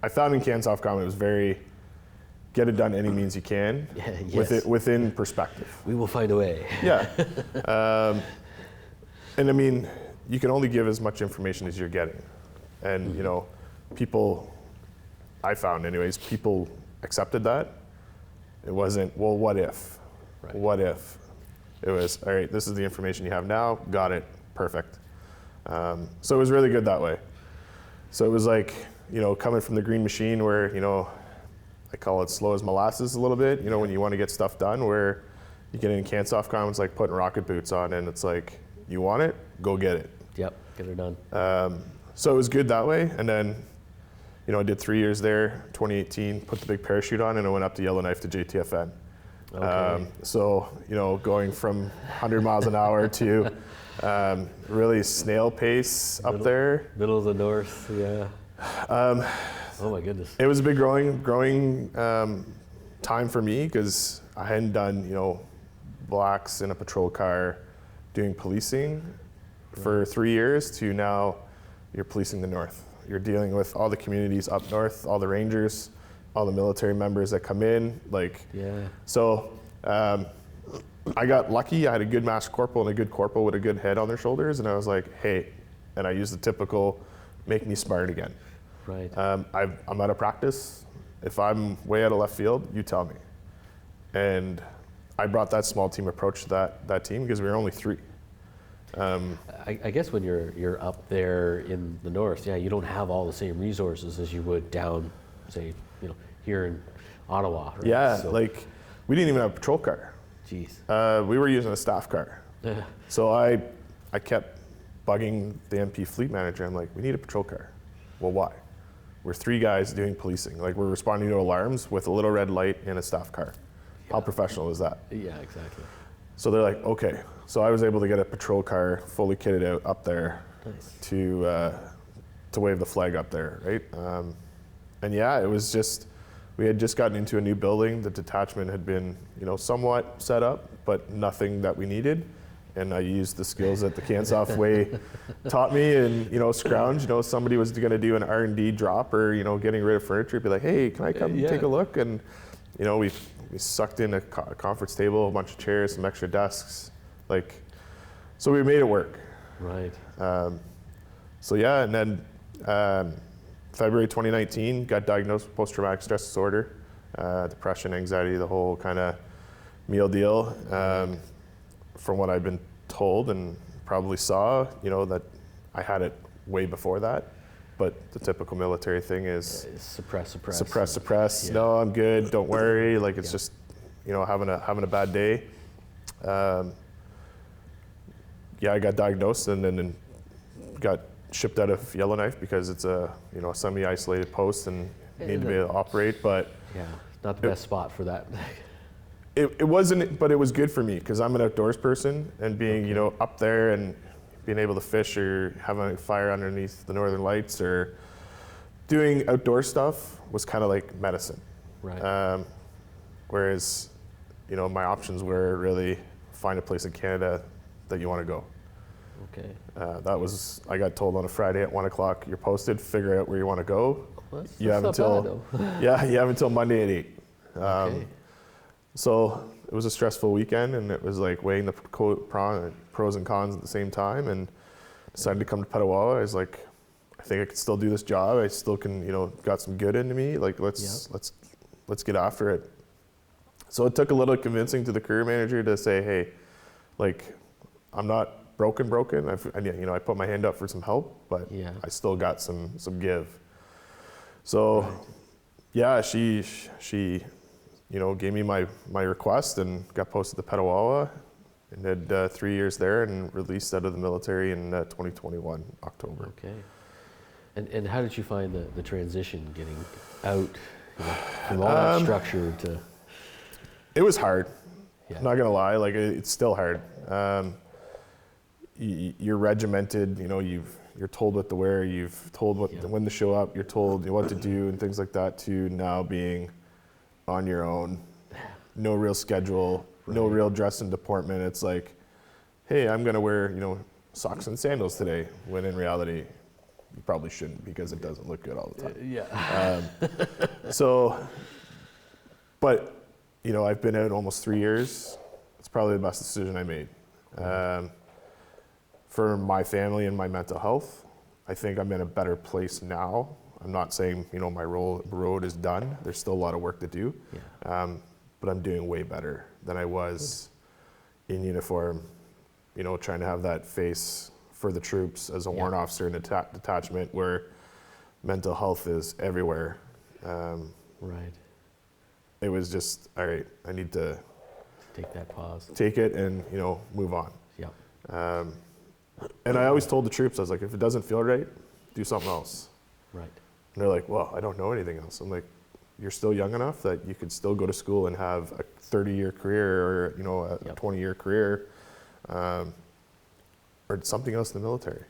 I found in CANSOFCOM it was very, get it done any means you can, Yes. within perspective. We will find a way. Yeah. And I mean, you can only give as much information as you're getting. And you know, people, I found anyways, people accepted that. It wasn't, well, what if? Right. What if? It was, all right, this is the information you have now, got it, perfect. So it was really good that way. So it was like, you know, coming from the green machine where, you know, I call it slow as molasses a little bit, you know, when you want to get stuff done, where you get in CANSOFCOM, it's like putting rocket boots on, and it's like, you want it, go get it. Yep, get it done. So it was good that way. And then, you know, I did 3 years there, 2018, put the big parachute on, and I went up to Yellowknife to JTFN. Okay. So, you know, going from 100 miles an hour to really snail pace up there. Middle of the north, yeah. Oh my goodness. It was a big growing time for me, because I hadn't done, you know, blacks in a patrol car doing policing for 3 years, to now you're policing the north. You're dealing with all the communities up north, all the rangers, all the military members that come in, like. Yeah. So I got lucky. I had a good master corporal and a good corporal with a good head on their shoulders, and I was like, hey, and I used the typical, make me smart again. Right. I'm out of practice. If I'm way out of left field, you tell me. And I brought that small team approach to that team, because we were only 3. I guess when you're up there in the north, yeah, you don't have all the same resources as you would down, say, you know, here in Ottawa. Right? Yeah, So, like we didn't even have a patrol car. geez. We were using a staff car. Yeah. So I kept bugging the MP fleet manager. I'm like, we need a patrol car. Well, why? We're 3 guys doing policing. Like, we're responding to alarms with a little red light in a staff car. How professional is that? Yeah, exactly. So they're like, okay. So I was able to get a patrol car fully kitted out up there. Nice. To wave the flag up there, right? And yeah, it was just, we had just gotten into a new building. The detachment had been, you know, somewhat set up, but nothing that we needed. And I used the skills that the CANSOF way taught me, and, you know, scrounge, you know, somebody was gonna do an R&D drop, or, you know, getting rid of furniture, be like, hey, can I come take a look? And, you know, we sucked in a conference table, a bunch of chairs, some extra desks, like, so we made it work. Right. So yeah, and then February 2019, got diagnosed with post-traumatic stress disorder, depression, anxiety, the whole kind of meal deal. From what I've been told and probably saw, you know, that I had it way before that. But the typical military thing is Suppress. Yeah. No, I'm good. Don't worry. Like, it's just, you know, having a bad day. Yeah, I got diagnosed and then got shipped out of Yellowknife, because it's a, you know, semi-isolated post and you need to be able to operate. But yeah, not the best spot for that. It wasn't, but it was good for me, because I'm an outdoors person, and being, you know, up there and being able to fish or having a fire underneath the northern lights or doing outdoor stuff was kind of like medicine. Right. Whereas, you know, my options were really find a place in Canada that you want to go. Okay. That was, I got told on a Friday at 1 o'clock, you're posted, figure out where you want to go. Well, You have that's not until, bad, though. yeah, you have until Monday at 8. Okay. So it was a stressful weekend, and it was like weighing the pros and cons at the same time, and decided to come to Petawawa. I was like, I think I can still do this job. I still can, you know, got some good into me. Like, let's get after it. So it took a little convincing to the career manager to say, hey, like, I'm not broken. You know, I put my hand up for some help, but I still got some give. So yeah, she you know, gave me my request and got posted to Petawawa, and did 3 years there, and released out of the military in 2021, October. Okay. And how did you find the transition getting out, you know, from all that structure to? It was hard. Yeah. I'm not gonna lie, like it's still hard. You're regimented, you know, you're told what to wear, you've told when to show up, you're told what to do and things like that, to now being on your own, no real schedule, no real dress and deportment. It's like, hey, I'm gonna wear, you know, socks and sandals today, when in reality, you probably shouldn't because it doesn't look good all the time. Yeah. But you know, I've been out almost 3 years. It's probably the best decision I made. For my family and my mental health, I think I'm in a better place now. I'm not saying, you know, my road is done. There's still a lot of work to do. Yeah. But I'm doing way better than I was in uniform, you know, trying to have that face for the troops as a warrant officer in a detachment where mental health is everywhere. Right. It was just, all right, I need to Take that pause. take it and, you know, move on. Yeah. And I always told the troops, I was like, if it doesn't feel right, do something else. Right. And they're like, well, I don't know anything else. I'm like, you're still young enough that you could still go to school and have a 30-year career or, you know, a 20-year career, or something else in the military.